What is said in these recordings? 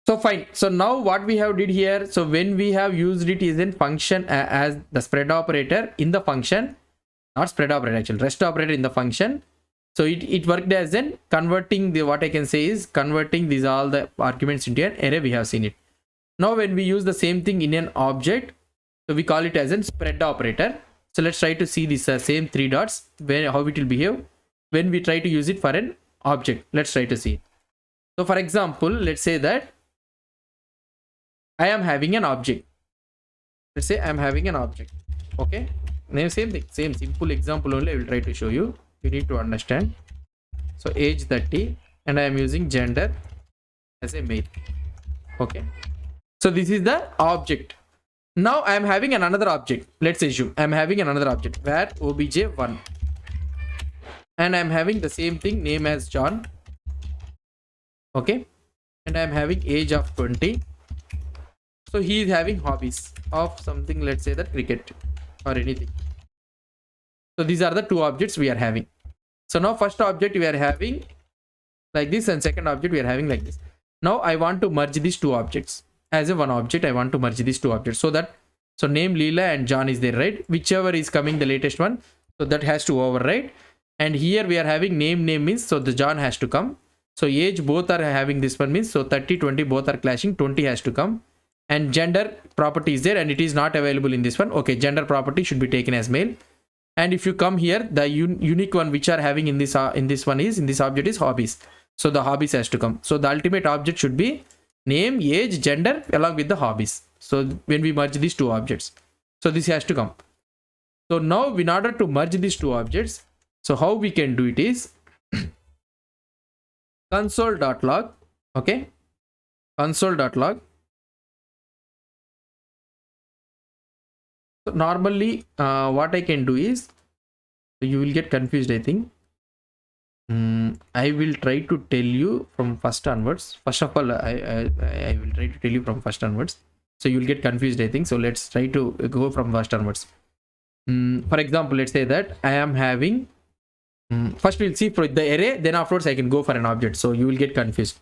So fine. So now what we have did here, so when we have used it is in function as the spread operator in the function, not spread operator actually, rest operator in the function. So it worked as in converting the, what I can say is converting these all the arguments into an array. We have seen it. Now when we use the same thing in an object, so we call it as an spread operator. So let's try to see this same three dots, where how it will behave when we try to use it for an object. Let's try to see. So for example, let's say that I am having an object. Let's say I'm having an object. Okay. Now same thing, same simple example only I will try to show you. You need to understand. So age 30 and I am using gender as a male. Okay. So this is the object. Now I am having another object. Let's assume I am having another object where obj1, and I am having the same thing, name as John. Okay. And I am having age of 20. So he is having hobbies of something, let's say that cricket or anything. So these are the two objects we are having. So now first object we are having like this, and second object we are having like this. Now I want to merge these two objects as a one object. I want to merge these two objects so that, so name Leela and John is there, right? Whichever is coming the latest one, so that has to override. And here we are having name means, so the John has to come. So age both are having this one means, so 30 20 both are clashing, 20 has to come. And gender property is there and it is not available in this one. Okay, gender property should be taken as male. And if you come here, the unique one which are having in this one is, in this object is hobbies. So the hobbies has to come. So the ultimate object should be name, age, gender along with the hobbies. So when we merge these two objects, so this has to come. So now in order to merge these two objects, so how we can do it is console.log. Okay, console.log. So normally what I can do is, so you will get confused, I think. I will try to tell you from first onwards. First of all, I will try to tell you from first onwards. So you will get confused, I think. So let's try to go from first onwards. For example, let's say that I am having, first we'll see for the array, then afterwards I can go for an object. So you will get confused.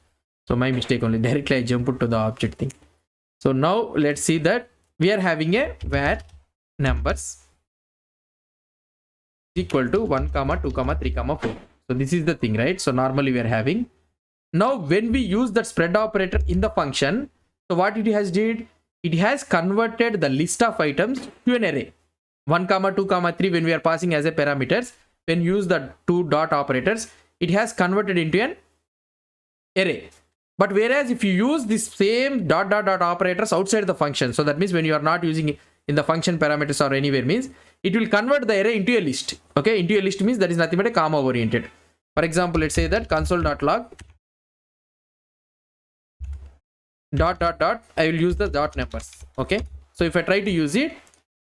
So my mistake only, directly I jump to the object thing. So now let's see that we are having a where numbers equal to 1 comma 2 comma 3 comma 4. So this is the thing, right? So normally we are having, now when we use that spread operator in the function, so what it has did, it has converted the list of items to an array. 1 comma 2 comma 3 when we are passing as a parameters, when you use the two dot operators, it has converted into an array. But whereas if you use this same dot operators outside the function, so that means when you are not using it in the function parameters or anywhere, means it will convert the array into a list. Okay, into a list means that is nothing but a comma oriented. For example, let's say that console.log dot I will use the dot numbers. Okay, so if I try to use it,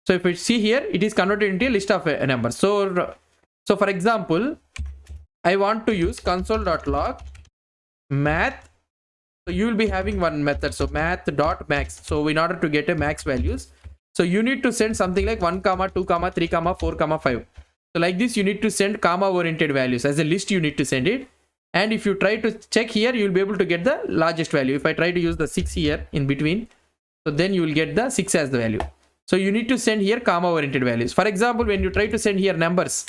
so if you see here, it is converted into a list of a number. So for example, I want to use console.log math. So you will be having one method, so math.max. So in order to get a max values, so you need to send something like 1 comma 2 comma 3 comma 4 comma 5. So like this you need to send comma oriented values as a list, you need to send it. And if you try to check here, you will be able to get the largest value. If I try to use the 6 here in between, so then you will get the 6 as the value. So you need to send here comma oriented values. For example, when you try to send here numbers,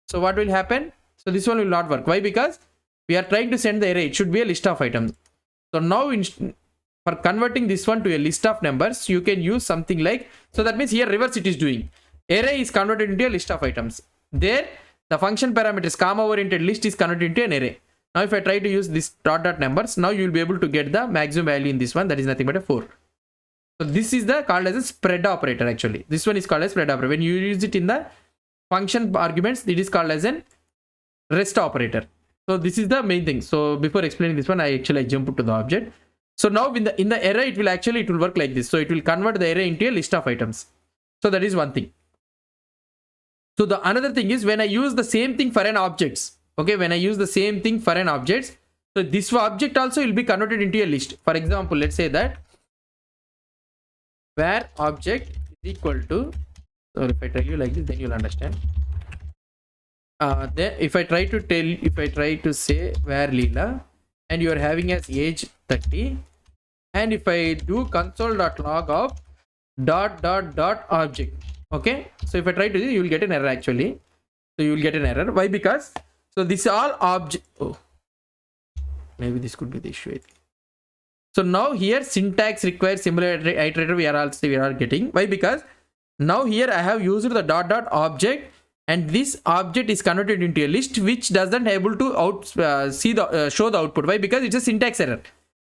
so what will happen? So this one will not work. Why? Because we are trying to send the array, it should be a list of items. So now for converting this one to a list of numbers, you can use something like, so that means here reverse it is doing. Array is converted into a list of items. There the function parameters comma oriented list is converted into an array. Now if I try to use this dot numbers, now you will be able to get the maximum value in this one, that is nothing but a 4. So this is the called as a spread operator actually. This one is called as spread operator. When you use it in the function arguments, it is called as an rest operator. So this is the main thing. So before explaining this one, I jump to the object. So now in the array, it will work like this. So it will convert the array into a list of items. So that is one thing. So the another thing is when I use the same thing for an objects. Okay, when I use the same thing for an objects, so this object also will be converted into a list. For example, let's say that where object is equal to, so if I tell you like this, then you'll understand. Then if I try to say where Leela, and you are having as age 30, and if I do console.log of dot object, okay, so if I try to do, you will get an error actually. So you will get an error. Why? Because so this all object, oh, maybe this could be the issue. So now here syntax requires similar iterator we are getting. Why? Because now here I have used the dot object, and this object is converted into a list which doesn't able to show the output. Why? Because it's a syntax error.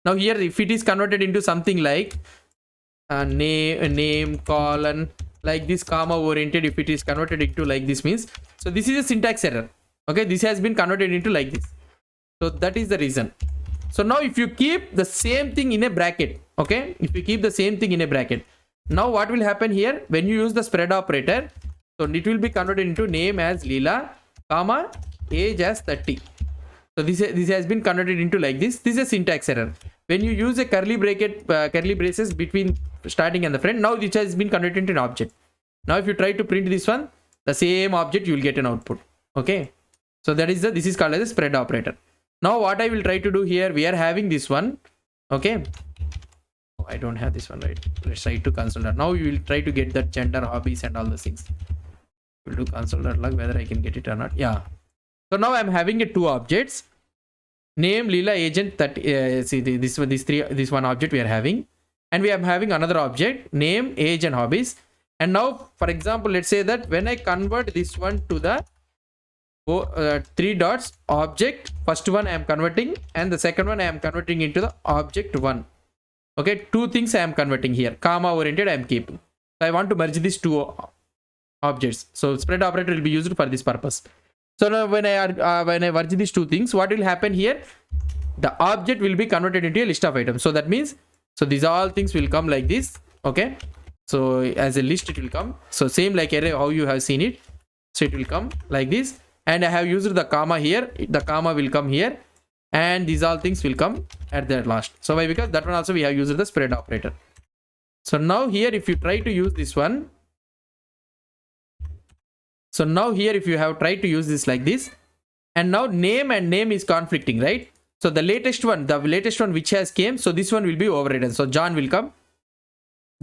Now here if it is converted into something like name colon like this comma oriented, if it is converted into like this means, so this is a syntax error. Okay, this has been converted into like this. So that is the reason. So now if you keep the same thing in a bracket, okay, if you keep the same thing in a bracket, now what will happen here when you use the spread operator? So it will be converted into name as Leela, comma, age as 30. So this has been converted into like this. This is a syntax error. When you use a curly braces between starting and the front, now it has been converted into an object. Now if you try to print this one, the same object, you will get an output. Okay. So this is called as a spread operator. Now what I will try to do here, we are having this one. Okay. Oh, I don't have this one, right? Let's try to console.log. Now we will try to get that gender, hobbies and all the things. We'll do console.log whether I can get it or not. Yeah. So now I'm having two objects. Name, Leela, agent, see this one object we are having, and we are having another object, name, age and hobbies. And now for example, let's say that when I convert this one to the 3 dots object, first one I am converting and the second one I am converting into the object 1. Okay, two things I am converting here, comma oriented I am keeping. So I want to merge these two objects. So spread operator will be used for this purpose. So now when I merge these two things, what will happen here? The object will be converted into a list of items. So that means, so these all things will come like this. Okay. So as a list it will come. So same like array how you have seen it. So it will come like this. And I have used the comma here. The comma will come here. And these all things will come at the last. So why? Because that one also we have used the spread operator. So now here if you try to use this one. So now here if you have tried to use this like this, and now name and name is conflicting, right? So the latest one which has came, so this one will be overridden. So John will come,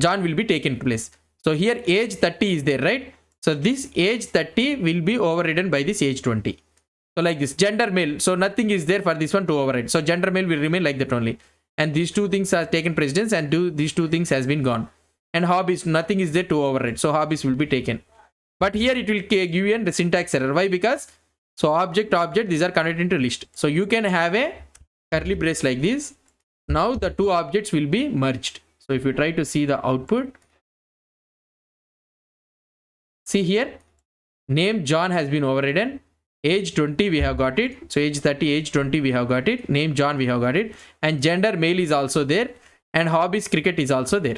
John will be taken place. So here age 30 is there, right? So this age 30 will be overridden by this age 20. So like this, gender male, so nothing is there for this one to override. So gender male will remain like that only. And these two things are taken precedence, and these two things has been gone. And hobbies, nothing is there to override. So hobbies will be taken. But here it will give you the syntax error. Why? Because so object, these are converted into list. So you can have a curly brace like this. Now the two objects will be merged. So if you try to see the output, see here, name John has been overridden. Age 20 we have got it. So age 30, age 20 we have got it. Name John we have got it. And gender male is also there. And hobbies cricket is also there.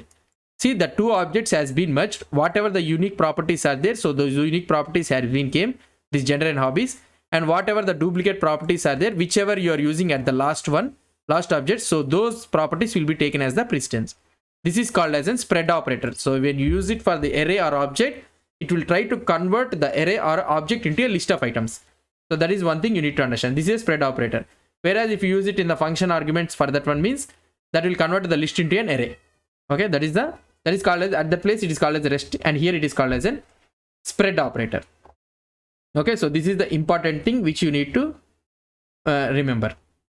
See, the two objects has been merged. Whatever the unique properties are there, so those unique properties have been came, this gender and hobbies, and whatever the duplicate properties are there, whichever you are using at the last object, so those properties will be taken as the precedence. This is called as a spread operator. So when you use it for the array or object, it will try to convert the array or object into a list of items. So that is one thing you need to understand. This is a spread operator. Whereas if you use it in the function arguments for that one means that will convert the list into an array. Okay, that is called as, at that place it is called as rest, and here it is called as a spread operator. Okay, so this is the important thing which you need to remember.